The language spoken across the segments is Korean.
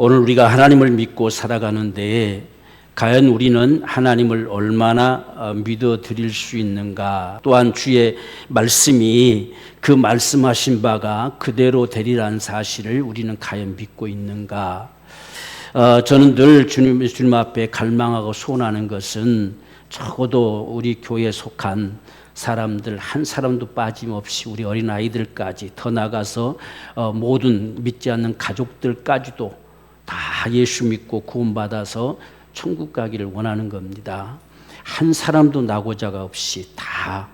오늘 우리가 하나님을 믿고 살아가는데 과연 우리는 하나님을 얼마나 믿어드릴 수 있는가? 또한 주의 말씀이 그 말씀하신 바가 그대로 되리라는 사실을 우리는 과연 믿고 있는가? 저는 늘 주님 앞에 갈망하고 소원하는 것은 적어도 우리 교회에 속한 사람들 한 사람도 빠짐없이 우리 어린아이들까지 더 나가서 모든 믿지 않는 가족들까지도 다 예수 믿고 구원받아서 천국 가기를 원하는 겁니다. 한 사람도 낙오자가 없이 다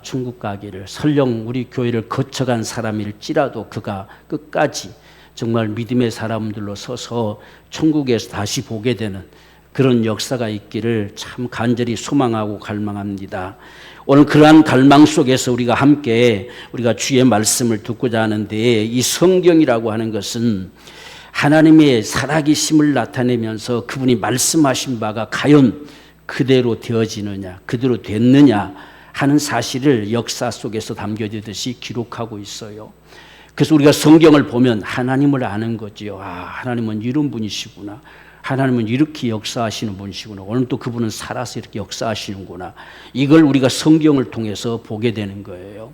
천국 가기를, 설령 우리 교회를 거쳐간 사람일지라도 그가 끝까지 정말 믿음의 사람들로 서서 천국에서 다시 보게 되는 그런 역사가 있기를 참 간절히 소망하고 갈망합니다. 오늘 그러한 갈망 속에서 우리가 함께 우리가 주의 말씀을 듣고자 하는데, 이 성경이라고 하는 것은 하나님의 살아계심을 나타내면서 그분이 말씀하신 바가 과연 그대로 되어지느냐, 그대로 됐느냐 하는 사실을 역사 속에서 담겨지듯이 기록하고 있어요. 그래서 우리가 성경을 보면 하나님을 아는 거지요. 하나님은 이런 분이시구나. 하나님은 이렇게 역사하시는 분이시구나. 오늘 또 그분은 살아서 이렇게 역사하시는구나. 이걸 우리가 성경을 통해서 보게 되는 거예요.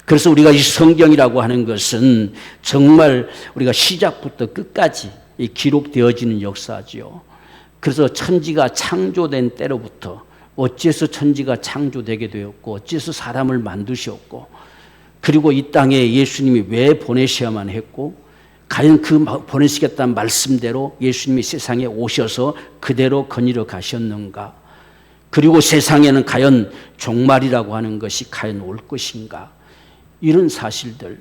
그래서 우리가 이 성경이라고 하는 것은 정말 우리가 시작부터 끝까지 기록되어지는 역사지요. 그래서 천지가 창조된 때로부터 어째서 천지가 창조되게 되었고, 어째서 사람을 만드셨고, 그리고 이 땅에 예수님이 왜 보내셔야만 했고, 과연 그 보내시겠다는 말씀대로 예수님이 세상에 오셔서 그대로 거닐어 가셨는가, 그리고 세상에는 과연 종말이라고 하는 것이 과연 올 것인가, 이런 사실들.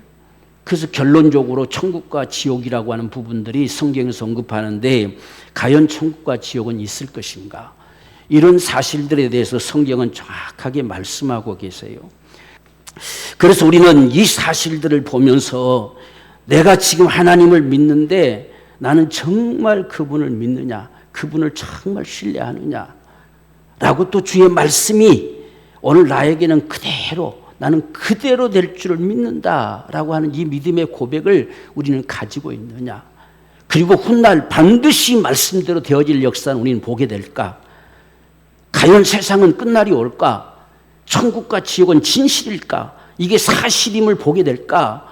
그래서 결론적으로 천국과 지옥이라고 하는 부분들이 성경에서 언급하는데, 과연 천국과 지옥은 있을 것인가, 이런 사실들에 대해서 성경은 정확하게 말씀하고 계세요. 그래서 우리는 이 사실들을 보면서 내가 지금 하나님을 믿는데 나는 정말 그분을 믿느냐, 그분을 정말 신뢰하느냐 라고, 또 주의 말씀이 오늘 나에게는 그대로, 나는 그대로 될 줄을 믿는다라고 하는 이 믿음의 고백을 우리는 가지고 있느냐, 그리고 훗날 반드시 말씀대로 되어질 역사는 우리는 보게 될까, 과연 세상은 끝날이 올까, 천국과 지옥은 진실일까, 이게 사실임을 보게 될까,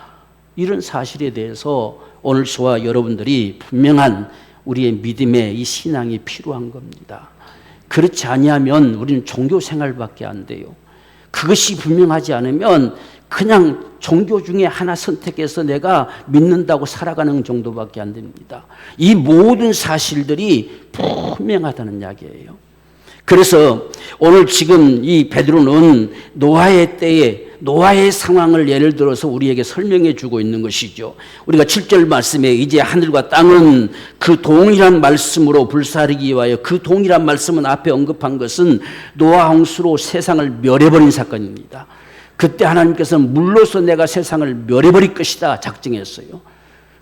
이런 사실에 대해서 오늘 저와 여러분들이 분명한 우리의 믿음의 이 신앙이 필요한 겁니다. 그렇지 아니하면 우리는 종교 생활밖에 안 돼요. 그것이 분명하지 않으면 그냥 종교 중에 하나 선택해서 내가 믿는다고 살아가는 정도밖에 안 됩니다. 이 모든 사실들이 분명하다는 이야기예요. 그래서 오늘 지금 이 베드로는 노아의 때에 노아의 상황을 예를 들어서 우리에게 설명해 주고 있는 것이죠. 우리가 7절 말씀에 이제 하늘과 땅은 그 동일한 말씀으로 불사르기 위하여, 그 동일한 말씀은 앞에 언급한 것은 노아 홍수로 세상을 멸해버린 사건입니다. 그때 하나님께서는 물로서 내가 세상을 멸해버릴 것이다 작정했어요.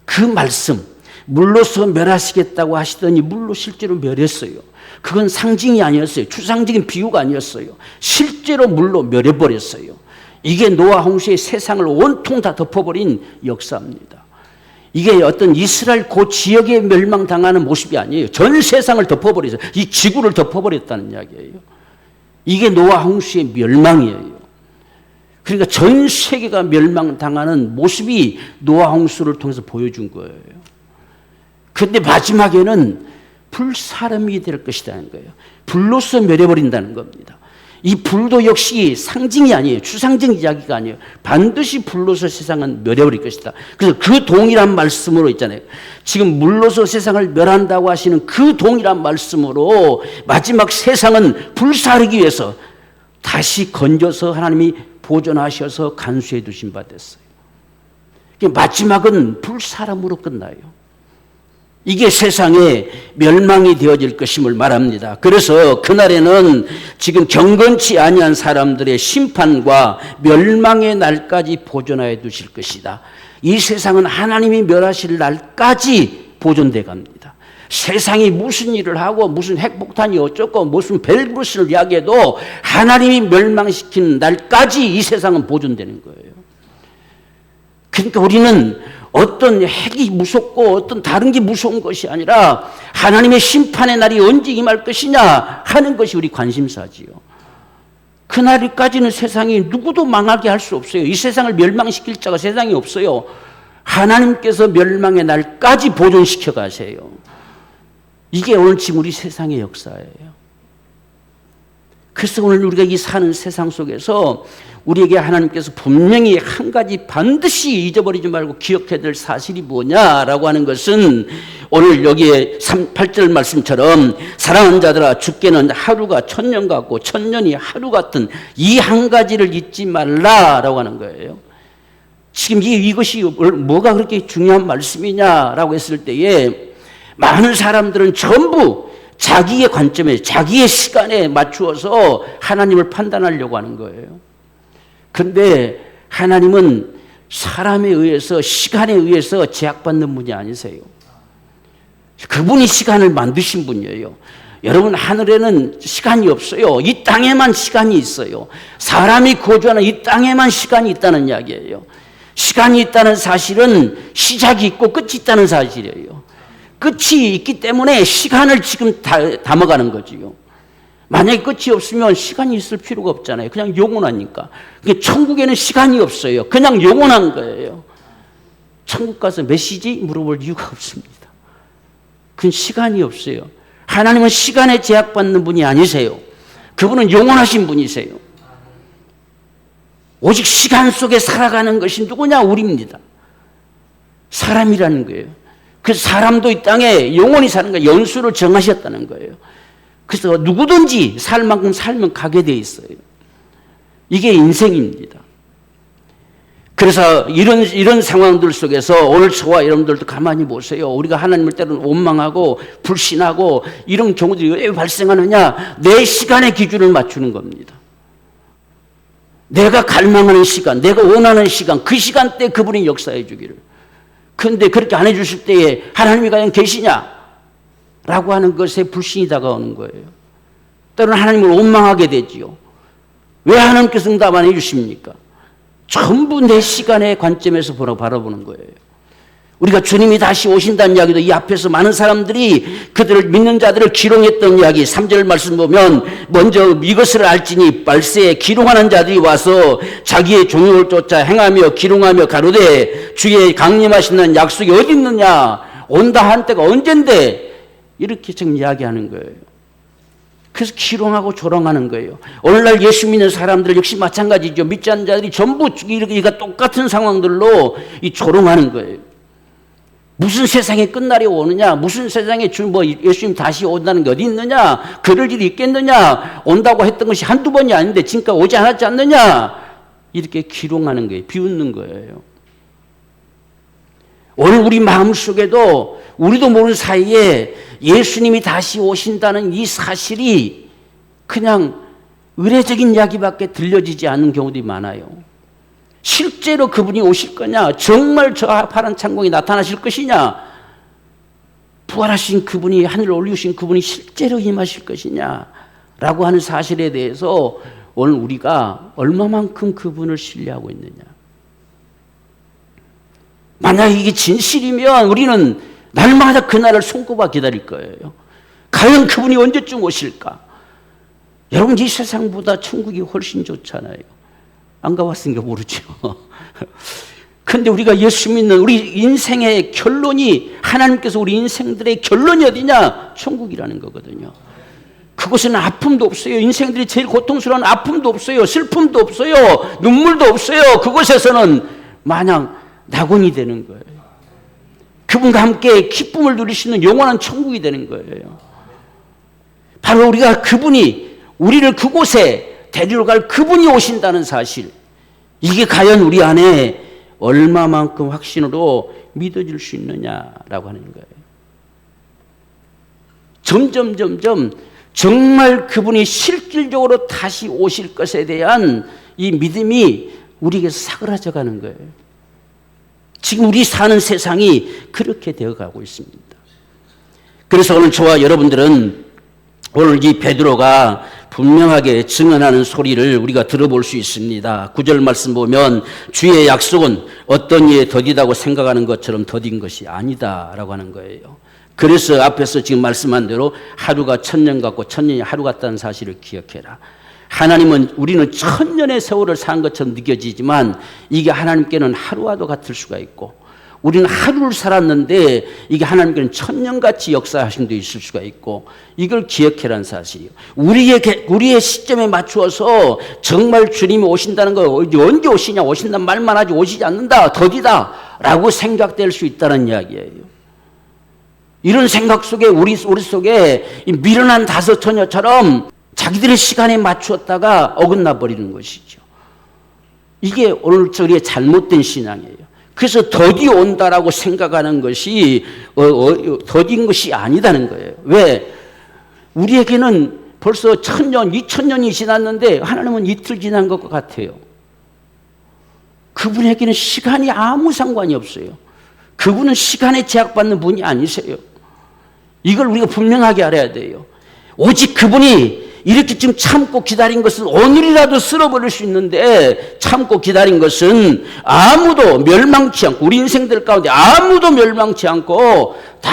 그 말씀, 물로서 멸하시겠다고 하시더니 물로 실제로 멸했어요. 그건 상징이 아니었어요. 추상적인 비유가 아니었어요. 실제로 물로 멸해버렸어요. 이게 노아 홍수의 세상을 온통 다 덮어버린 역사입니다. 이게 어떤 이스라엘 그 지역에 멸망당하는 모습이 아니에요. 전 세상을 덮어버렸어요. 이 지구를 덮어버렸다는 이야기예요. 이게 노아 홍수의 멸망이에요. 그러니까 전 세계가 멸망당하는 모습이 노아 홍수를 통해서 보여준 거예요. 그런데 마지막에는 불사름이 될 것이라는 거예요. 불로서 멸해버린다는 겁니다. 이 불도 역시 상징이 아니에요. 추상적 이야기가 아니에요. 반드시 불로서 세상은 멸해버릴 것이다. 그래서 그 동일한 말씀으로 있잖아요. 지금 물로서 세상을 멸한다고 하시는 그 동일한 말씀으로 마지막 세상은 불사르기 위해서 다시 건져서 하나님이 보존하셔서 간수해 두신 바 됐어요. 마지막은 불사름으로 끝나요. 이게 세상에 멸망이 되어질 것임을 말합니다. 그래서 그날에는 지금 경건치 아니한 사람들의 심판과 멸망의 날까지 보존하여 두실 것이다. 이 세상은 하나님이 멸하실 날까지 보존돼 갑니다. 세상이 무슨 일을 하고 무슨 핵폭탄이 어쩌고 무슨 벨브스를 이야기해도 하나님이 멸망시키는 날까지 이 세상은 보존되는 거예요. 그러니까 우리는 어떤 핵이 무섭고 어떤 다른 게 무서운 것이 아니라 하나님의 심판의 날이 언제 임할 것이냐 하는 것이 우리 관심사지요. 그날까지는 세상이 누구도 망하게 할 수 없어요. 이 세상을 멸망시킬 자가 세상에 없어요. 하나님께서 멸망의 날까지 보존시켜 가세요. 이게 오늘 지금 우리 세상의 역사예요. 그래서 오늘 우리가 이 사는 세상 속에서 우리에게 하나님께서 분명히 한 가지 반드시 잊어버리지 말고 기억해야 될 사실이 뭐냐라고 하는 것은 오늘 여기에 8절 말씀처럼 사랑하는 자들아 주께는 하루가 천년 같고 천년이 하루 같은 이 한 가지를 잊지 말라라고 하는 거예요. 지금 이것이 뭐가 그렇게 중요한 말씀이냐라고 했을 때에 많은 사람들은 전부 자기의 관점에 자기의 시간에 맞추어서 하나님을 판단하려고 하는 거예요. 그런데 하나님은 사람에 의해서 시간에 의해서 제약받는 분이 아니세요. 그분이 시간을 만드신 분이에요. 여러분 하늘에는 시간이 없어요. 이 땅에만 시간이 있어요. 사람이 거주하는 이 땅에만 시간이 있다는 이야기예요. 시간이 있다는 사실은 시작이 있고 끝이 있다는 사실이에요. 끝이 있기 때문에 시간을 지금 담아가는 거지요. 만약에 끝이 없으면 시간이 있을 필요가 없잖아요. 그냥 영원하니까. 천국에는 시간이 없어요. 그냥 영원한 거예요. 천국 가서 몇 시지? 물어볼 이유가 없습니다. 그건 시간이 없어요. 하나님은 시간에 제약받는 분이 아니세요. 그분은 영원하신 분이세요. 오직 시간 속에 살아가는 것이 누구냐? 우리입니다. 사람이라는 거예요. 그 사람도 이 땅에 영원히 사는 거예요. 연수를 정하셨다는 거예요. 그래서 누구든지 살 만큼 살면 가게 돼 있어요. 이게 인생입니다. 그래서 이런 상황들 속에서 오늘 저와 여러분들도 가만히 보세요. 우리가 하나님을 때로는 원망하고 불신하고 이런 경우들이 왜 발생하느냐? 내 시간의 기준을 맞추는 겁니다. 내가 갈망하는 시간, 내가 원하는 시간, 그 시간대에 그분이 역사해 주기를. 그런데 그렇게 안 해주실 때에 하나님이 과연 계시냐? 라고 하는 것에 불신이 다가오는 거예요. 때로는 하나님을 원망하게 되지요. 왜 하나님께서 응답 안 해주십니까? 전부 내 시간의 관점에서 바라보는 거예요. 우리가 주님이 다시 오신다는 이야기도 이 앞에서 많은 사람들이 그들을 믿는 자들을 기롱했던 이야기 3절 말씀 보면 먼저 이것을 알지니 말세에 기롱하는 자들이 와서 자기의 종용을 쫓아 행하며 기롱하며 가로되 주의 강림하시는 약속이 어디 있느냐 온다 한 때가 언젠데 이렇게 지금 이야기하는 거예요. 그래서 기롱하고 조롱하는 거예요. 오늘날 예수 믿는 사람들 역시 마찬가지죠. 믿지 않는 자들이 전부 이가 똑같은 상황들로 이 조롱하는 거예요. 무슨 세상에 끝날이 오느냐? 무슨 세상에 예수님 다시 온다는 게 어디 있느냐? 그럴 일이 있겠느냐? 온다고 했던 것이 한두 번이 아닌데 지금까지 오지 않았지 않느냐? 이렇게 기롱하는 거예요. 비웃는 거예요. 오늘 우리 마음속에도 우리도 모르는 사이에 예수님이 다시 오신다는 이 사실이 그냥 의례적인 이야기밖에 들려지지 않는 경우들이 많아요. 실제로 그분이 오실 거냐? 정말 저 파란 창공이 나타나실 것이냐? 부활하신 그분이 하늘을 올리신 그분이 실제로 임하실 것이냐? 라고 하는 사실에 대해서 오늘 우리가 얼마만큼 그분을 신뢰하고 있느냐? 만약 이게 진실이면 우리는 날마다 그날을 손꼽아 기다릴 거예요. 과연 그분이 언제쯤 오실까? 여러분 이 세상보다 천국이 훨씬 좋잖아요. 안 가봤으니까 모르죠. 그런데 우리가 예수 믿는 우리 인생의 결론이 하나님께서 우리 인생들의 결론이 어디냐? 천국이라는 거거든요. 그곳에는 아픔도 없어요. 인생들이 제일 고통스러운 아픔도 없어요. 슬픔도 없어요. 눈물도 없어요. 그곳에서는 마냥 낙원이 되는 거예요. 그분과 함께 기쁨을 누릴 수 있는 영원한 천국이 되는 거예요. 바로 우리가 그분이 우리를 그곳에 데리러 갈 그분이 오신다는 사실, 이게 과연 우리 안에 얼마만큼 확신으로 믿어질 수 있느냐라고 하는 거예요. 점점 정말 그분이 실질적으로 다시 오실 것에 대한 이 믿음이 우리에게서 사그라져 가는 거예요. 지금 우리 사는 세상이 그렇게 되어가고 있습니다. 그래서 오늘 저와 여러분들은 오늘 이 베드로가 분명하게 증언하는 소리를 우리가 들어볼 수 있습니다. 9절 말씀 보면 주의 약속은 어떤 이에 더디다고 생각하는 것처럼 더딘 것이 아니다라고 하는 거예요. 그래서 앞에서 지금 말씀한 대로 하루가 1000년 같고 1000년이 하루 같다는 사실을 기억해라. 하나님은 우리는 1000년의 세월을 산 것처럼 느껴지지만 이게 하나님께는 하루와도 같을 수가 있고 우리는 하루를 살았는데 이게 하나님께는 1000년같이 역사하신 데 있을 수가 있고 이걸 기억해라는 사실이에요. 우리의 시점에 맞추어서 정말 주님이 오신다는 거 언제 오시냐 오신다는 말만 하지 오시지 않는다 더디다 라고 생각될 수 있다는 이야기예요. 이런 생각 속에 우리 속에 미련한 다섯 처녀처럼 자기들의 시간에 맞추었다가 어긋나 버리는 것이죠. 이게 오늘 우리의 잘못된 신앙이에요. 그래서 더디 온다라고 생각하는 것이 더딘 것이 아니다는 거예요. 왜? 우리에게는 벌써 1000년, 2000년이 지났는데 하나님은 이틀 지난 것 같아요. 그분에게는 시간이 아무 상관이 없어요. 그분은 시간에 제약받는 분이 아니세요. 이걸 우리가 분명하게 알아야 돼요. 오직 그분이 이렇게 지금 참고 기다린 것은 오늘이라도 쓸어버릴 수 있는데 참고 기다린 것은 아무도 멸망치 않고 우리 인생들 가운데 아무도 멸망치 않고 다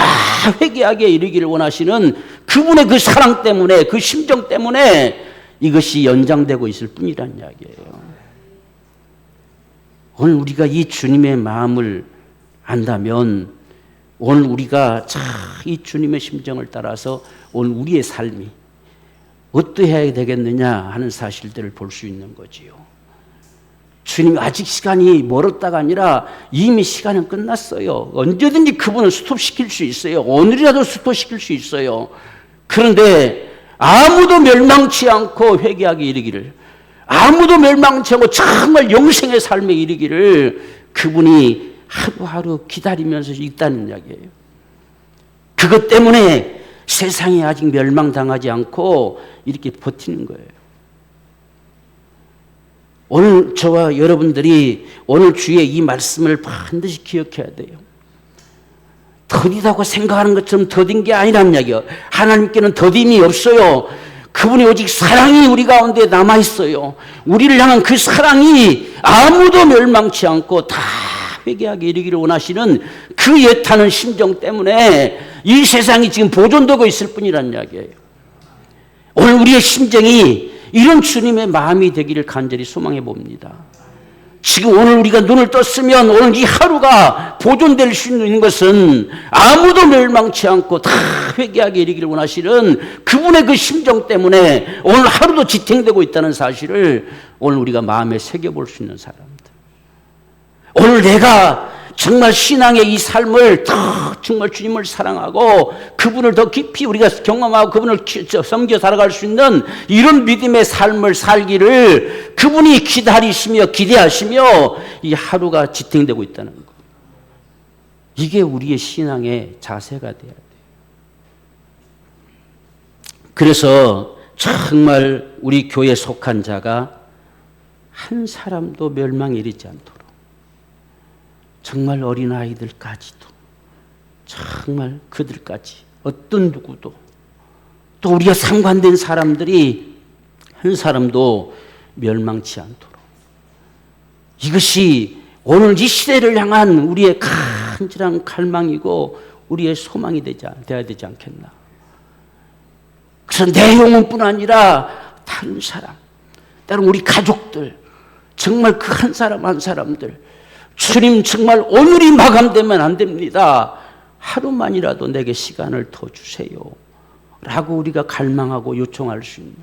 회개하게 이르기를 원하시는 그분의 그 사랑 때문에 그 심정 때문에 이것이 연장되고 있을 뿐이라는 이야기예요. 오늘 우리가 이 주님의 마음을 안다면 오늘 우리가 이 주님의 심정을 따라서 오늘 우리의 삶이 어떠해야 되겠느냐 하는 사실들을 볼 수 있는 거지요. 주님이 아직 시간이 멀었다가 아니라 이미 시간은 끝났어요. 언제든지 그분을 스톱시킬 수 있어요. 오늘이라도 스톱시킬 수 있어요. 그런데 아무도 멸망치 않고 회개하게 이르기를 아무도 멸망치 않고 정말 영생의 삶에 이르기를 그분이 하루하루 기다리면서 있다는 이야기예요. 그것 때문에 세상이 아직 멸망당하지 않고 이렇게 버티는 거예요. 오늘 저와 여러분들이 오늘 주의 이 말씀을 반드시 기억해야 돼요. 더디다고 생각하는 것처럼 더딘 게 아니라는 이야기예요. 하나님께는 더딤이 없어요. 그분이 오직 사랑이 우리 가운데 남아있어요. 우리를 향한 그 사랑이 아무도 멸망치 않고 다 회개하게 이르기를 원하시는 그 애타는 심정 때문에 이 세상이 지금 보존되고 있을 뿐이라는 이야기예요. 오늘 우리의 심정이 이런 주님의 마음이 되기를 간절히 소망해 봅니다. 지금 오늘 우리가 눈을 떴으면 오늘 이 하루가 보존될 수 있는 것은 아무도 멸망치 않고 다 회개하게 이르기를 원하시는 그분의 그 심정 때문에 오늘 하루도 지탱되고 있다는 사실을 오늘 우리가 마음에 새겨볼 수 있는 사람들. 오늘 내가 정말 신앙의 이 삶을 더 정말 주님을 사랑하고 그분을 더 깊이 우리가 경험하고 그분을 섬겨 살아갈 수 있는 이런 믿음의 삶을 살기를 그분이 기다리시며 기대하시며 이 하루가 지탱되고 있다는 것. 이게 우리의 신앙의 자세가 돼야 돼요. 그래서 정말 우리 교회에 속한 자가 한 사람도 멸망에 이르지 않도록 정말 어린아이들까지도 정말 그들까지 어떤 누구도 또 우리가 상관된 사람들이 한 사람도 멸망치 않도록 이것이 오늘 이 시대를 향한 우리의 간절한 갈망이고 우리의 소망이 되어야 되지 않겠나. 그래서 내 영혼뿐 아니라 다른 사람 다른 우리 가족들 정말 그 한 사람 한 사람들 주님 정말 오늘이 마감되면 안 됩니다. 하루만이라도 내게 시간을 더 주세요. 라고 우리가 갈망하고 요청할 수 있는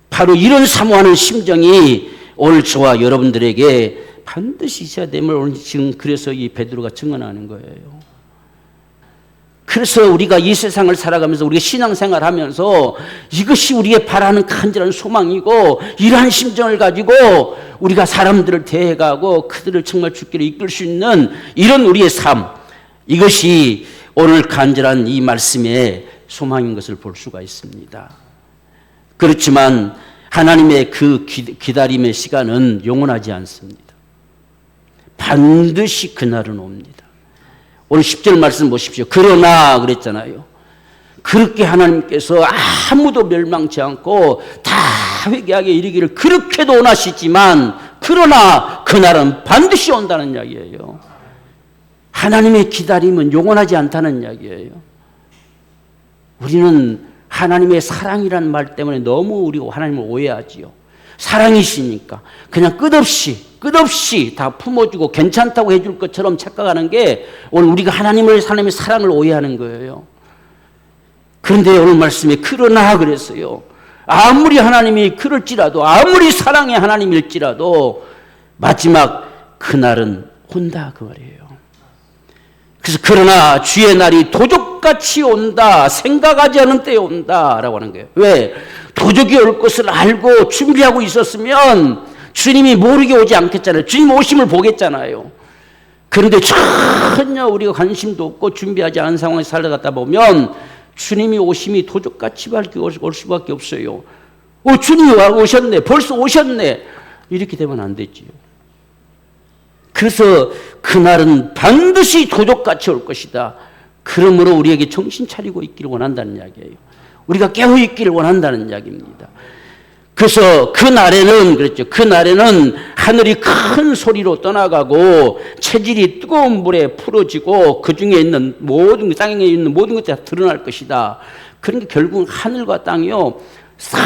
바로 이런 사모하는 심정이 오늘 저와 여러분들에게 반드시 있어야 됨을 오늘 지금 그래서 이 베드로가 증언하는 거예요. 그래서 우리가 이 세상을 살아가면서 우리가 신앙생활 하면서 이것이 우리의 바라는 간절한 소망이고 이러한 심정을 가지고 우리가 사람들을 대해가고 그들을 정말 주께로 이끌 수 있는 이런 우리의 삶 이것이 오늘 간절한 이 말씀의 소망인 것을 볼 수가 있습니다. 그렇지만 하나님의 그 기다림의 시간은 영원하지 않습니다. 반드시 그날은 옵니다. 오늘 10절 말씀 보십시오. 그러나 그랬잖아요. 그렇게 하나님께서 아무도 멸망치 않고 다 회개하게 이르기를 그렇게도 원하시지만 그러나 그날은 반드시 온다는 이야기예요. 하나님의 기다림은 영원하지 않다는 이야기예요. 우리는 하나님의 사랑이라는 말 때문에 너무 우리가 하나님을 오해하지요. 사랑이시니까 그냥 끝없이 다 품어주고 괜찮다고 해줄 것처럼 착각하는 게 오늘 우리가 하나님의 사랑을 오해하는 거예요. 그런데 오늘 말씀에 그러나 그랬어요. 아무리 하나님이 그럴지라도 아무리 사랑의 하나님일지라도 마지막 그날은 온다 그 말이에요. 그래서 그러나 주의 날이 도적같이 온다. 생각하지 않은 때에 온다라고 하는 거예요. 왜? 도적이 올 것을 알고 준비하고 있었으면 주님이 모르게 오지 않겠잖아요. 주님 오심을 보겠잖아요. 그런데 전혀 우리가 관심도 없고 준비하지 않은 상황에 살아가다 보면 주님이 오심이 도적같이 올 수밖에 없어요. 주님이 오셨네. 벌써 오셨네. 이렇게 되면 안 되지요. 그래서 그날은 반드시 도적같이 올 것이다. 그러므로 우리에게 정신 차리고 있기를 원한다는 이야기예요. 우리가 깨어 있기를 원한다는 이야기입니다. 그래서 그날에는 그랬죠. 그날에는 하늘이 큰 소리로 떠나가고 체질이 뜨거운 물에 풀어지고 그 중에 있는 모든 땅에 있는 모든 것들이 다 드러날 것이다. 그런 게 결국 하늘과 땅이요 싹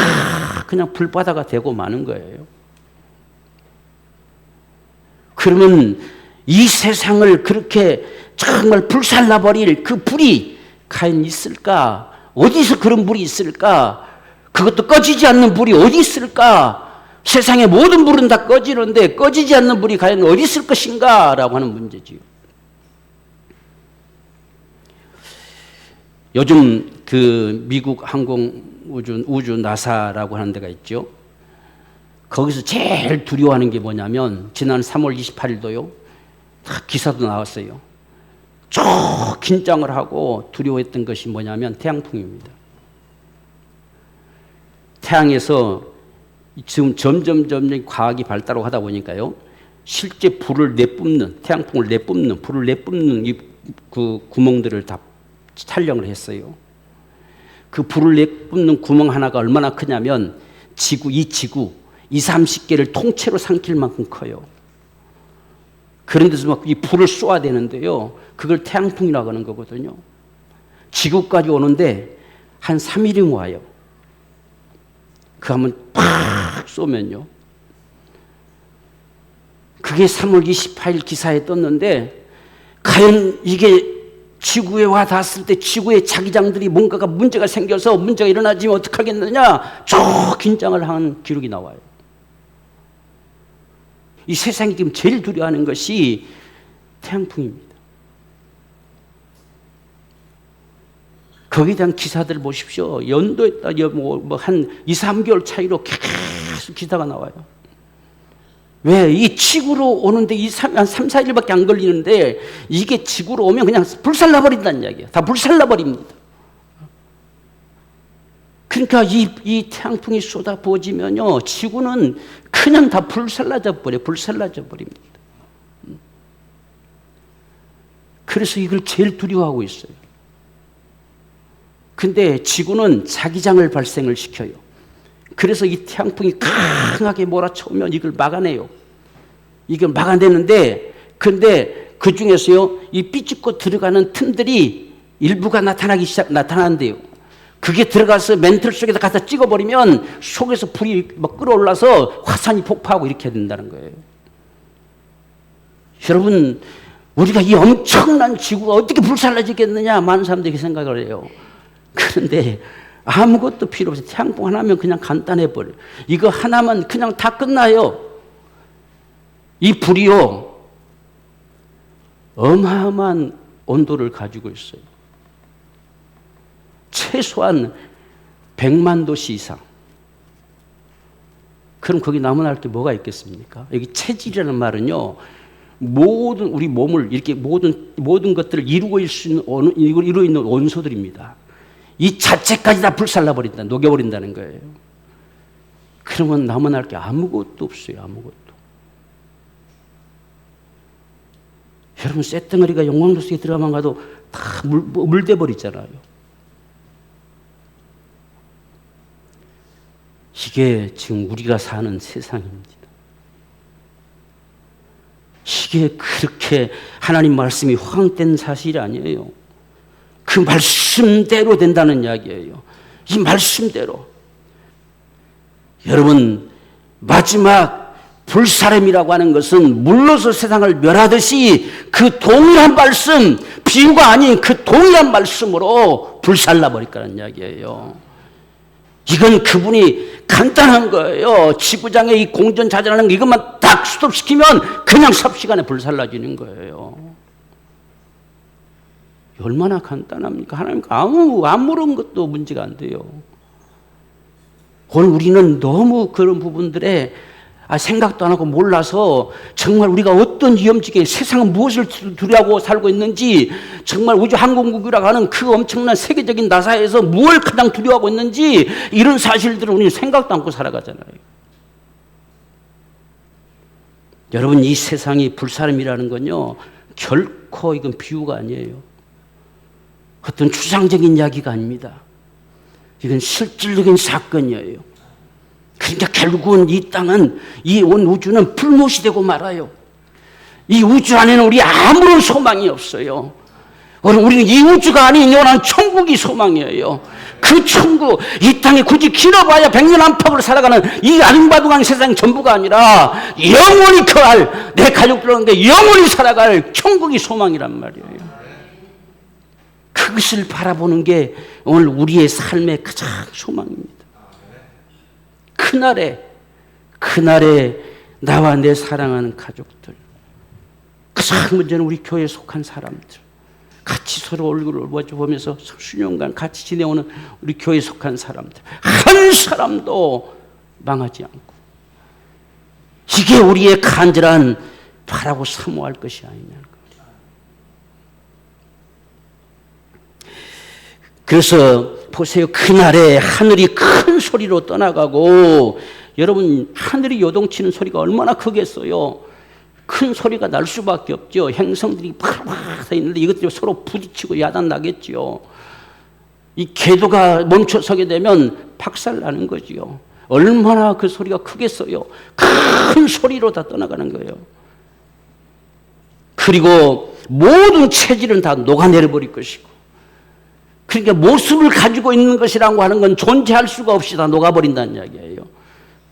그냥 불바다가 되고 마는 거예요. 그러면 이 세상을 그렇게 정말 불살라버릴 그 불이 과연 있을까? 어디서 그런 불이 있을까? 그것도 꺼지지 않는 불이 어디 있을까? 세상의 모든 불은 다 꺼지는데 꺼지지 않는 불이 과연 어디 있을 것인가? 라고 하는 문제지요. 요즘 그 미국 항공우주 나사라고 하는 데가 있죠. 거기서 제일 두려워하는 게 뭐냐면 지난 3월 28일도요. 기사도 나왔어요. 긴장을 하고 두려워했던 것이 뭐냐면 태양풍입니다. 태양에서 지금 점점 과학이 발달하고 하다 보니까요. 실제 불을 내뿜는 태양풍을 내뿜는 불을 내뿜는 그 구멍들을 다 촬영을 했어요. 그 불을 내뿜는 구멍 하나가 얼마나 크냐면 지구 20-30개를 통째로 삼킬 만큼 커요. 그런 데서 막 이 불을 쏘아대는데요. 그걸 태양풍이라고 하는 거거든요. 지구까지 오는데 한 3일이면 와요. 그 한번 팍 쏘면요. 그게 3월 28일 기사에 떴는데 과연 이게 지구에 와 닿았을 때 지구의 자기장들이 뭔가가 문제가 생겨서 문제가 일어나지면 어떡하겠느냐 긴장을 한 기록이 나와요. 이 세상이 지금 제일 두려워하는 것이 태양풍입니다. 거기에 대한 기사들 보십시오. 연도에 따라 한 2-3개월 차이로 계속 기사가 나와요. 왜? 이 지구로 오는데 한 3-4일밖에 안 걸리는데 이게 지구로 오면 그냥 불살라버린다는 이야기예요. 다 불살라버립니다. 그러니까 이 태양풍이 쏟아부어지면요. 지구는 그냥 다 불살라져 버립니다. 그래서 이걸 제일 두려워하고 있어요. 근데 지구는 자기장을 발생을 시켜요. 그래서 이 태양풍이 강하게 몰아쳐오면 이걸 막아내요. 이걸 막아내는데 근데 그 중에서요. 이 삐죽고 들어가는 틈들이 일부가 나타난대요. 그게 들어가서 멘틀 속에다 갖다 찍어버리면 속에서 불이 막 끓어올라서 화산이 폭파하고 이렇게 된다는 거예요. 여러분 우리가 이 엄청난 지구가 어떻게 불살라지겠느냐 많은 사람들이 생각을 해요. 그런데 아무것도 필요 없어요. 태양풍 하나면 그냥 간단해버려요. 이거 하나만 그냥 다 끝나요. 이 불이요 어마어마한 온도를 가지고 있어요. 최소한 100만 도씨 이상. 그럼 거기 남아날 게 뭐가 있겠습니까? 여기 체질이라는 말은요, 모든 우리 몸을 이렇게 모든 것들을 이루고 있는 원소들입니다. 이 자체까지 다 불살라버린다, 녹여버린다는 거예요. 그러면 남아날 게 아무것도 없어요, 아무것도. 여러분, 쇳덩어리가 용광로 속에 들어가만 가도 다 물돼 버리잖아요. 이게 지금 우리가 사는 세상입니다. 이게 그렇게 하나님 말씀이 허황된 사실이 아니에요. 그 말씀대로 된다는 이야기예요. 이 말씀대로. 여러분, 마지막 불사름이라고 하는 것은 물로서 세상을 멸하듯이 그 동일한 말씀, 비유가 아닌 그 동일한 말씀으로 불살라 버릴 거라는 이야기예요. 이건 그분이 간단한 거예요. 지구장의 이 공전자전하는 거 이것만 딱 스톱시키면 그냥 삽시간에 불살라지는 거예요. 얼마나 간단합니까? 하나님과 아무런 것도 문제가 안 돼요. 오늘 우리는 너무 그런 부분들에 생각도 안 하고 몰라서 정말 우리가 어떤 위험지게 세상은 무엇을 두려워하고 살고 있는지, 정말 우주항공국이라고 하는 그 엄청난 세계적인 나사에서 무엇을 가장 두려워하고 있는지, 이런 사실들을 우리는 생각도 않고 살아가잖아요. 여러분, 이 세상이 불사름이라는 건요, 결코 이건 비유가 아니에요. 어떤 추상적인 이야기가 아닙니다. 이건 실질적인 사건이에요. 그러니까 결국은 이 땅은, 이 온 우주는 불못이 되고 말아요. 이 우주 안에는 우리 아무런 소망이 없어요. 우리는 이 우주가 아닌 영원한 천국이 소망이에요. 그 천국, 이 땅에 굳이 길어봐야 100년 안팎을 살아가는 이 아둥바둥한 세상 전부가 아니라 영원히 거할, 내 가족들과 영원히 살아갈 천국이 소망이란 말이에요. 그것을 바라보는 게 오늘 우리의 삶의 가장 소망입니다. 그날에 나와 내 사랑하는 가족들, 가장 먼저는 우리 교회에 속한 사람들, 같이 서로 얼굴을 마주보면서 수년간 같이 지내오는 우리 교회에 속한 사람들, 한 사람도 망하지 않고, 이게 우리의 간절한 바라고 사모할 것이 아니냐. 그래서 보세요. 그날에 하늘이 큰 소리로 떠나가고, 여러분, 하늘이 요동치는 소리가 얼마나 크겠어요. 큰 소리가 날 수밖에 없죠. 행성들이 팍팍 서 있는데 이것들이 서로 부딪히고 야단 나겠죠. 이 궤도가 멈춰서게 되면 박살나는 거지요. 얼마나 그 소리가 크겠어요. 큰 소리로 다 떠나가는 거예요. 그리고 모든 체질은 다 녹아내려 버릴 것이고, 그러니까 모습을 가지고 있는 것이라고 하는 건 존재할 수가 없이 다 녹아버린다는 이야기예요.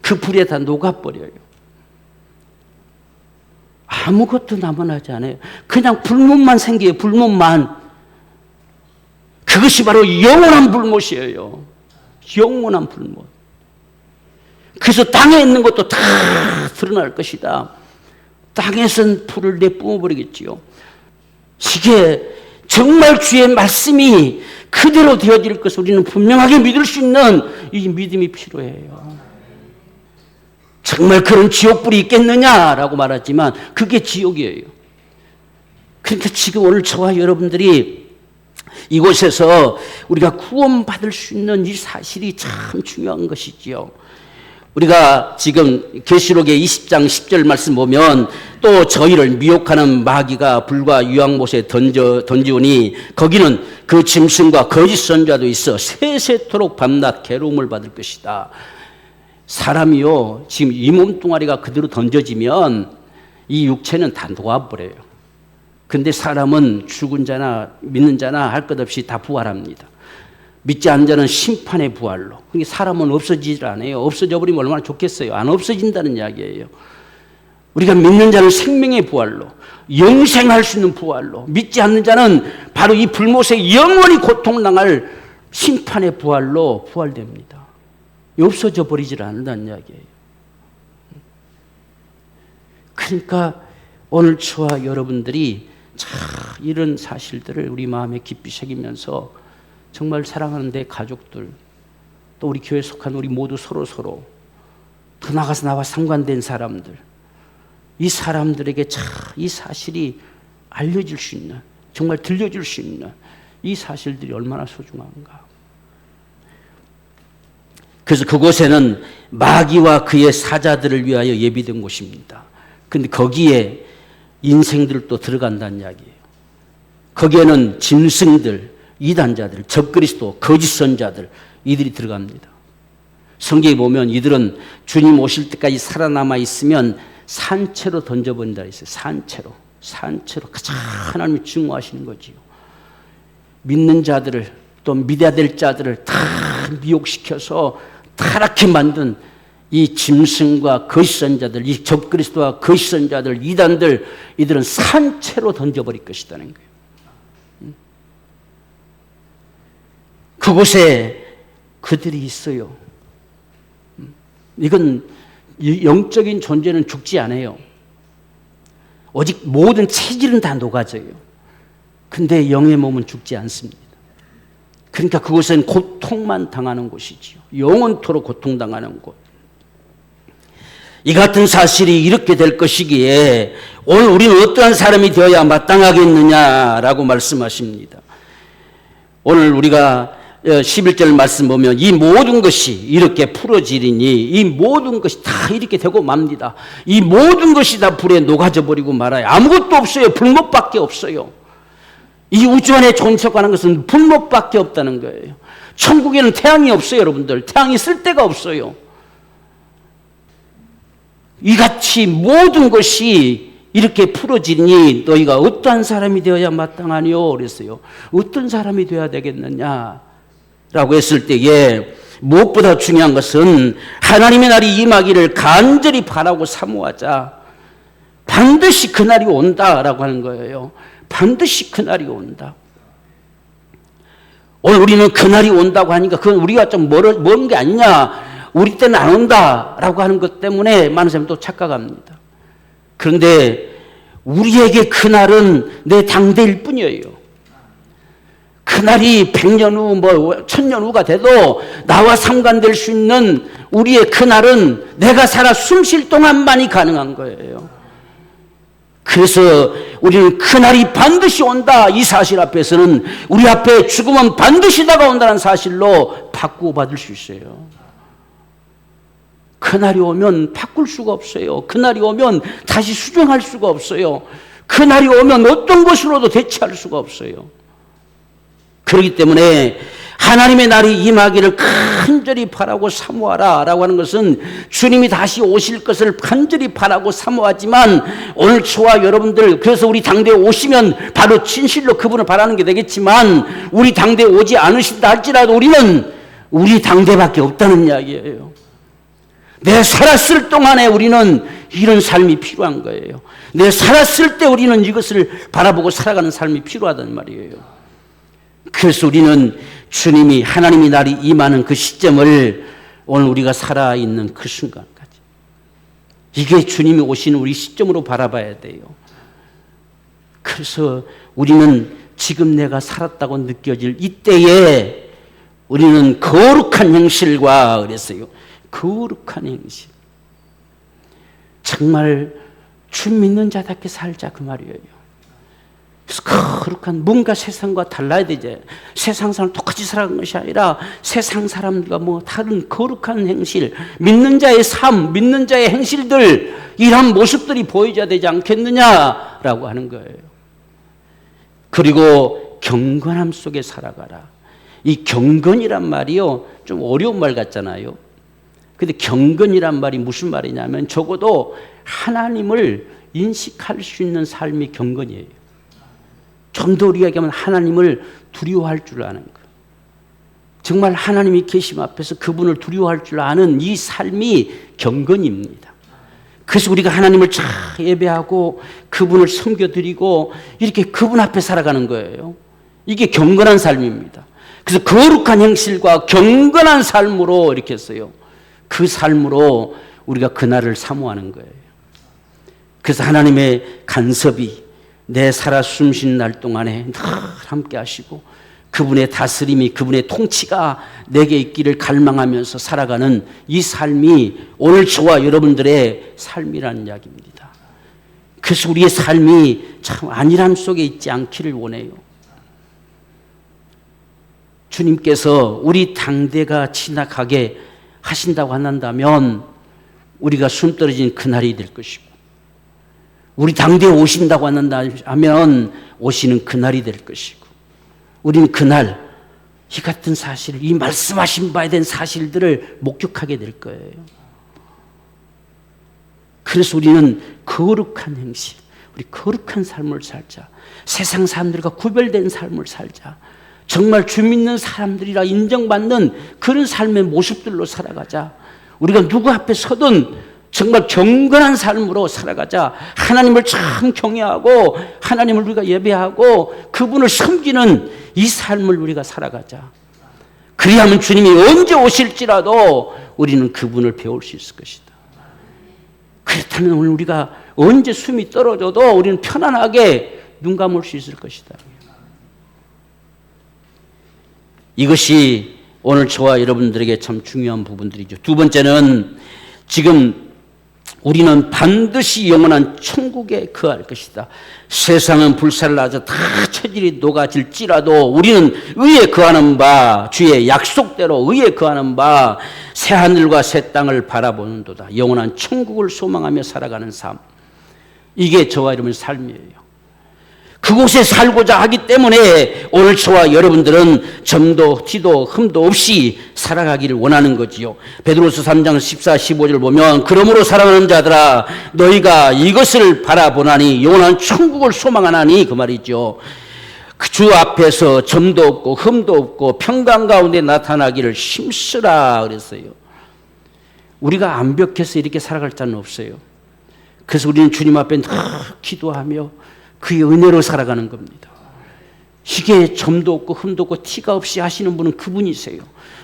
그 불에 다 녹아버려요. 아무것도 남아나지 않아요. 그냥 불못만 생겨요. 불못만. 그것이 바로 영원한 불못이에요. 영원한 불못. 그래서 땅에 있는 것도 다 드러날 것이다. 땅에선 불을 내뿜어버리겠지요. 이게 정말 주의 말씀이 그대로 되어질 것을 우리는 분명하게 믿을 수 있는 이 믿음이 필요해요. 정말 그런 지옥불이 있겠느냐라고 말하지만 그게 지옥이에요. 그러니까 지금 오늘 저와 여러분들이 이곳에서 우리가 구원받을 수 있는 이 사실이 참 중요한 것이지요. 우리가 지금 계시록의 20장 10절 말씀 보면, 또 저희를 미혹하는 마귀가 불과 유황못에 던지오니 거기는 그 짐승과 거짓 선자도 있어 세세토록 밤낮 괴로움을 받을 것이다. 사람이요, 지금 이 몸뚱아리가 그대로 던져지면 이 육체는 다 녹아버려요. 근데 사람은 죽은 자나 믿는 자나 할 것 없이 다 부활합니다. 믿지 않는 자는 심판의 부활로. 그러니까 사람은 없어지질 않아요. 없어져 버리면 얼마나 좋겠어요. 안 없어진다는 이야기예요. 우리가 믿는 자는 생명의 부활로, 영생할 수 있는 부활로, 믿지 않는 자는 바로 이 불못에 영원히 고통당할 심판의 부활로 부활됩니다. 없어져 버리질 않는다는 이야기예요. 그러니까 오늘 저와 여러분들이 참 이런 사실들을 우리 마음에 깊이 새기면서 정말 사랑하는 내 가족들, 또 우리 교회에 속한 우리 모두 서로 더 나가서 나와 상관된 사람들, 이 사람들에게 참 이 사실이 알려질 수 있는, 정말 들려줄 수 있는 이 사실들이 얼마나 소중한가. 그래서 그곳에는 마귀와 그의 사자들을 위하여 예비된 곳입니다. 근데 거기에 인생들도 들어간다는 이야기예요. 거기에는 짐승들, 이단자들, 적그리스도, 거짓 선자들, 이들이 들어갑니다. 성경에 보면 이들은 주님 오실 때까지 살아남아 있으면 산채로 던져버린다 했어요. 산채로 가장 하나님이 증오하시는 거지요. 믿는 자들을 또 믿어야 될 자들을 다 미혹시켜서 타락해 만든 이 짐승과 거짓선자들, 이 적그리스도와 거짓선자들, 이단들, 이들은 산채로 던져버릴 것이라는 거예요. 그곳에 그들이 있어요. 이건 영적인 존재는 죽지 않아요. 오직 모든 체질은 다 녹아져요. 근데 영의 몸은 죽지 않습니다. 그러니까 그곳은 고통만 당하는 곳이지요. 영원토록 고통당하는 곳. 이 같은 사실이 이렇게 될 것이기에 오늘 우리는 어떠한 사람이 되어야 마땅하겠느냐라고 말씀하십니다. 오늘 우리가 11절 말씀 보면 이 모든 것이 이렇게 풀어지리니 이 모든 것이 다 이렇게 되고 맙니다. 이 모든 것이 다 불에 녹아져 버리고 말아요. 아무것도 없어요. 불목밖에 없어요. 이 우주 안에 존재하는 것은 불목밖에 없다는 거예요. 천국에는 태양이 없어요, 여러분들. 태양이 쓸 데가 없어요. 이같이 모든 것이 이렇게 풀어지니 너희가 어떠한 사람이 되어야 마땅하니요? 그랬어요. 어떤 사람이 되어야 되겠느냐? 라고 했을 때에 무엇보다 중요한 것은 하나님의 날이 임하기를 간절히 바라고 사모하자. 반드시 그날이 온다라고 하는 거예요. 반드시 그날이 온다. 오늘 우리는 그날이 온다고 하니까 그건 우리가 좀 먼 게 아니냐, 우리 때는 안 온다라고 하는 것 때문에 많은 사람이 또 착각합니다. 그런데 우리에게 그날은 내 당대일 뿐이에요. 그날이 100년 후, 1000년 후가 돼도 나와 상관될 수 있는 우리의 그날은 내가 살아 숨 쉴 동안만이 가능한 거예요. 그래서 우리는 그날이 반드시 온다, 이 사실 앞에서는 우리 앞에 죽음은 반드시 다가온다는 사실로 바꾸어 받을 수 있어요. 그날이 오면 바꿀 수가 없어요. 그날이 오면 다시 수정할 수가 없어요. 그날이 오면 어떤 것으로도 대체할 수가 없어요. 그렇기 때문에 하나님의 날이 임하기를 간절히 바라고 사모하라 라고 하는 것은 주님이 다시 오실 것을 간절히 바라고 사모하지만 오늘 저와 여러분들, 그래서 우리 당대에 오시면 바로 진실로 그분을 바라는 게 되겠지만 우리 당대에 오지 않으신다 할지라도 우리는 우리 당대밖에 없다는 이야기예요. 내 살았을 동안에 우리는 이런 삶이 필요한 거예요. 내 살았을 때 우리는 이것을 바라보고 살아가는 삶이 필요하단 말이에요. 그래서 우리는 주님이, 하나님의 날이 임하는 그 시점을 오늘 우리가 살아있는 그 순간까지, 이게 주님이 오시는 우리 시점으로 바라봐야 돼요. 그래서 우리는 지금 내가 살았다고 느껴질 이때에 우리는 거룩한 행실과, 그랬어요. 거룩한 행실. 정말 주 믿는 자답게 살자, 그 말이에요. 그래서 거룩한, 뭔가 세상과 달라야 되지. 세상 사람 똑같이 살아가는 것이 아니라 세상 사람들과 다른 거룩한 행실, 믿는 자의 삶, 믿는 자의 행실들, 이런 모습들이 보여줘야 되지 않겠느냐라고 하는 거예요. 그리고 경건함 속에 살아가라. 이 경건이란 말이요, 좀 어려운 말 같잖아요. 근데 경건이란 말이 무슨 말이냐면 적어도 하나님을 인식할 수 있는 삶이 경건이에요. 좀 더 우리가 얘기하면 하나님을 두려워할 줄 아는 것. 정말 하나님이 계심 앞에서 그분을 두려워할 줄 아는 이 삶이 경건입니다. 그래서 우리가 하나님을 잘 예배하고 그분을 섬겨드리고 이렇게 그분 앞에 살아가는 거예요. 이게 경건한 삶입니다. 그래서 거룩한 행실과 경건한 삶으로 이렇게 했어요. 그 삶으로 우리가 그날을 사모하는 거예요. 그래서 하나님의 간섭이 내 살아 숨쉬는 날 동안에 늘 함께 하시고 그분의 다스림이, 그분의 통치가 내게 있기를 갈망하면서 살아가는 이 삶이 오늘 저와 여러분들의 삶이라는 이야기입니다. 그래서 우리의 삶이 참 안일함 속에 있지 않기를 원해요. 주님께서 우리 당대가 지나가게 하신다고 한다면 우리가 숨 떨어진 그날이 될 것이고, 우리 당대에 오신다고 한다 하면 오시는 그날이 될 것이고, 우리는 그날 이 같은 사실을, 이 말씀하신 바에 대한 사실들을 목격하게 될 거예요. 그래서 우리는 거룩한 행실, 우리 거룩한 삶을 살자. 세상 사람들과 구별된 삶을 살자. 정말 주 믿는 사람들이라 인정받는 그런 삶의 모습들로 살아가자. 우리가 누구 앞에 서든 정말 경건한 삶으로 살아가자. 하나님을 참 경외하고 하나님을 우리가 예배하고 그분을 섬기는 이 삶을 우리가 살아가자. 그리하면 주님이 언제 오실지라도 우리는 그분을 배울 수 있을 것이다. 그렇다면 오늘 우리가 언제 숨이 떨어져도 우리는 편안하게 눈 감을 수 있을 것이다. 이것이 오늘 저와 여러분들에게 참 중요한 부분들이죠. 두 번째는 지금 우리는 반드시 영원한 천국에 거할 것이다. 세상은 불살라져 다 체질이 녹아질지라도 우리는 의에 거하는 바, 주의 약속대로 의에 거하는 바 새하늘과 새 땅을 바라보는도다. 영원한 천국을 소망하며 살아가는 삶, 이게 저와 여러분의 삶이에요. 그곳에 살고자 하기 때문에 오늘 저와 여러분들은 점도 티도 흠도 없이 살아가기를 원하는 거지요. 베드로서 3장 14, 15절 보면 그러므로 사랑하는 자들아 너희가 이것을 바라보나니 영원한 천국을 소망하나니 그 말이죠. 그 주 앞에서 점도 없고 흠도 없고 평강 가운데 나타나기를 힘쓰라 그랬어요. 우리가 완벽해서 이렇게 살아갈 자는 없어요. 그래서 우리는 주님 앞에 늘 기도하며 그의 은혜로 살아가는 겁니다. 이게 점도 없고 흠도 없고 티가 없이 하시는 분은 그분이세요.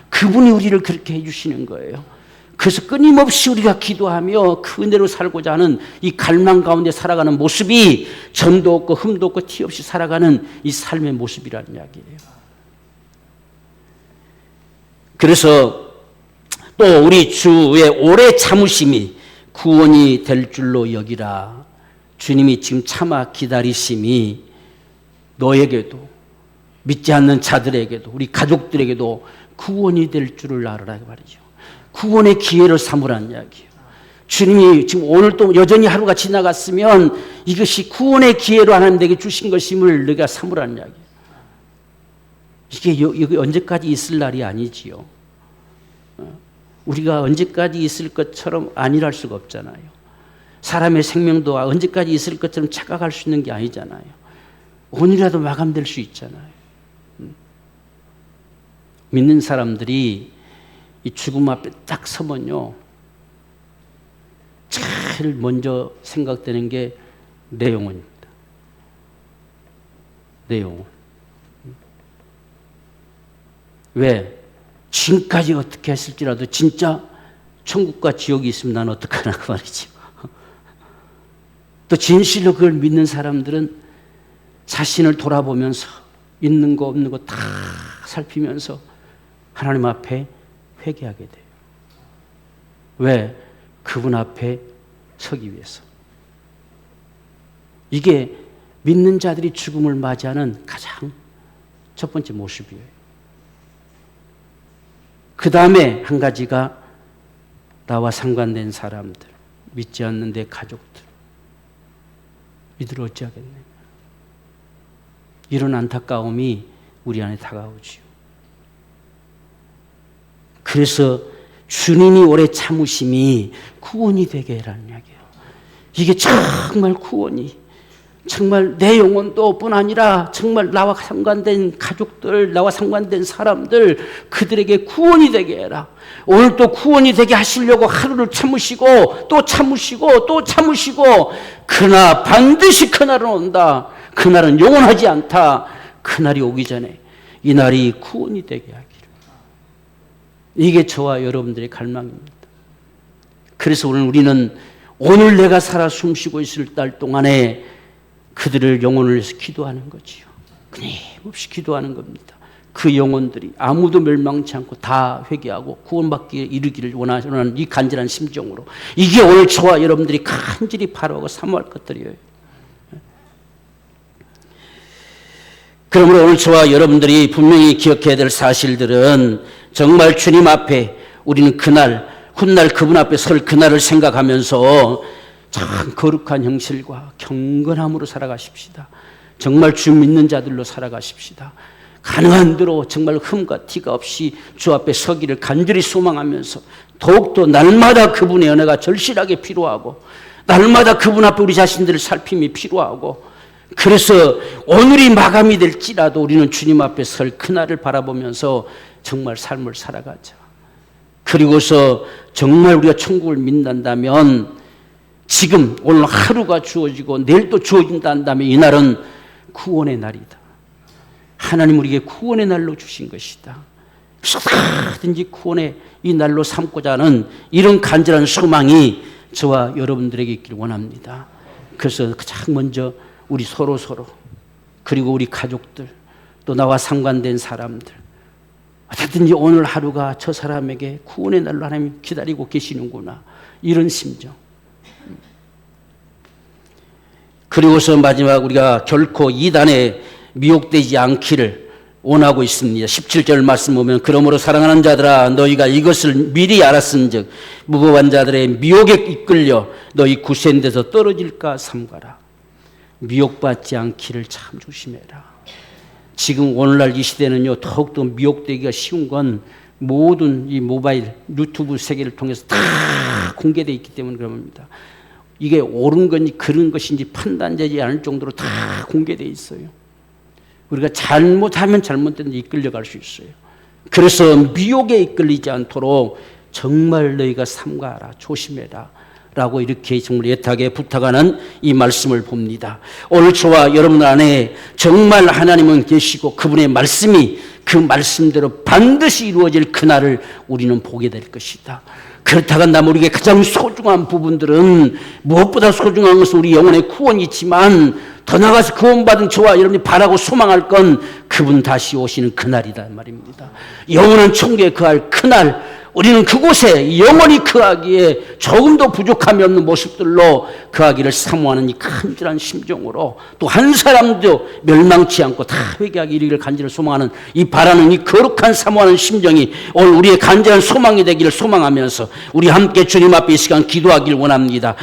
그분이 우리를 그렇게 해주시는 거예요. 그래서 끊임없이 우리가 기도하며 그 은혜로 살고자 하는 이 갈망 가운데 살아가는 모습이 점도 없고 흠도 없고 티 없이 살아가는 이 삶의 모습이라는 이야기예요. 그래서 또 우리 주의 오래 참으심이 구원이 될 줄로 여기라. 주님이 지금 참아 기다리심이 너에게도 믿지 않는 자들에게도 우리 가족들에게도 구원이 될 줄을 알아라 말이죠. 구원의 기회를 삼으라는 이야기예요. 주님이 지금 오늘 또 여전히 하루가 지나갔으면 이것이 구원의 기회로 하나님에게 주신 것임을 너희가 삼으라는 이야기예요. 이게 여기 언제까지 있을 날이 아니지요. 우리가 언제까지 있을 것처럼 아니랄 수가 없잖아요. 사람의 생명도 언제까지 있을 것처럼 착각할 수 있는 게 아니잖아요. 오늘이라도 마감될 수 있잖아요. 믿는 사람들이 이 죽음 앞에 딱 서면요, 제일 먼저 생각되는 게 내 영혼입니다. 내 영혼. 왜? 지금까지 어떻게 했을지라도 진짜 천국과 지옥이 있으면 난 어떡하나 그 말이죠. 또 진실로 그걸 믿는 사람들은 자신을 돌아보면서 있는 거 없는 거 다 살피면서 하나님 앞에 회개하게 돼요. 왜? 그분 앞에 서기 위해서. 이게 믿는 자들이 죽음을 맞이하는 가장 첫 번째 모습이에요. 그 다음에 한 가지가 나와 상관된 사람들, 믿지 않는 내 가족들, 이들을 어찌하겠네. 이런 안타까움이 우리 안에 다가오지요. 그래서 주님이 오래 참으심이 구원이 되게 해라는 이야기예요. 이게 정말 구원이, 정말 내 영혼도 뿐 아니라 정말 나와 상관된 가족들, 나와 상관된 사람들, 그들에게 구원이 되게 해라. 오늘 또 구원이 되게 하시려고 하루를 참으시고 또 참으시고 또 참으시고, 그러나 반드시 그날은 온다. 그날은 영원하지 않다. 그날이 오기 전에 이 날이 구원이 되게 하기를. 이게 저와 여러분들의 갈망입니다. 그래서 오늘 우리는 오늘 내가 살아 숨쉬고 있을 날 동안에 그들을 영혼을 위해서 기도하는 거지요. 끊임없이 기도하는 겁니다. 그 영혼들이 아무도 멸망치 않고 다 회개하고 구원받기에 이르기를 원하는 이 간절한 심정으로, 이게 오늘 저와 여러분들이 간절히 바라고 사모할 것들이에요. 그러므로 오늘 저와 여러분들이 분명히 기억해야 될 사실들은, 정말 주님 앞에 우리는 그날 훗날 그분 앞에 설 그날을 생각하면서 참 거룩한 형실과 경건함으로 살아가십시다. 정말 주 믿는 자들로 살아가십시다. 가능한 대로 정말 흠과 티가 없이 주 앞에 서기를 간절히 소망하면서 더욱더 날마다 그분의 은혜가 절실하게 필요하고 날마다 그분 앞에 우리 자신들을 살핌이 필요하고 그래서 오늘이 마감이 될지라도 우리는 주님 앞에 설 그날을 바라보면서 정말 삶을 살아가자. 그리고서 정말 우리가 천국을 믿는다면 지금 오늘 하루가 주어지고 내일 또 주어진다 한다면 이날은 구원의 날이다. 하나님 우리에게 구원의 날로 주신 것이다. 그래서 다든지 구원의 이 날로 삼고자 하는 이런 간절한 소망이 저와 여러분들에게 있기를 원합니다. 그래서 가장 먼저 우리 서로 그리고 우리 가족들 또 나와 상관된 사람들 어쨌든지 오늘 하루가 저 사람에게 구원의 날로 하나님 기다리고 계시는구나 이런 심정. 그리고서 마지막 우리가 결코 이단에 미혹되지 않기를 원하고 있습니다. 17절 말씀 보면 그러므로 사랑하는 자들아 너희가 이것을 미리 알았은즉 무법한 자들의 미혹에 이끌려 너희 굳센 데서 떨어질까 삼가라. 미혹받지 않기를 참 조심해라. 지금 오늘날 이 시대는요 더욱더 미혹되기가 쉬운 건 모든 이 모바일 유튜브 세계를 통해서 다 공개되어 있기 때문에 그럽니다. 이게 옳은 건지 그런 것인지 판단되지 않을 정도로 다 공개되어 있어요. 우리가 잘못하면 잘못된 데 이끌려갈 수 있어요. 그래서 미혹에 이끌리지 않도록 정말 너희가 삼가하라 조심해라 라고 이렇게 정말 애타게 부탁하는 이 말씀을 봅니다. 오늘 저와 여러분 안에 정말 하나님은 계시고 그분의 말씀이 그 말씀대로 반드시 이루어질 그날을 우리는 보게 될 것이다. 그렇다고 한다면 우리에게 가장 소중한 부분들은 무엇보다 소중한 것은 우리 영혼의 구원이지만 더 나아가서 구원받은 저와 여러분이 바라고 소망할 건 그분 다시 오시는 그날이다 말입니다. 영원한 천국에 거할 그날 우리는 그곳에 영원히 거하기에 조금도 부족함이 없는 모습들로 거하기를 사모하는 이 간절한 심정으로 또 한 사람도 멸망치 않고 다 회개하기 이르기를 간절히 소망하는 이 바라는 이 거룩한 사모하는 심정이 오늘 우리의 간절한 소망이 되기를 소망하면서 우리 함께 주님 앞에 이 시간 기도하기를 원합니다.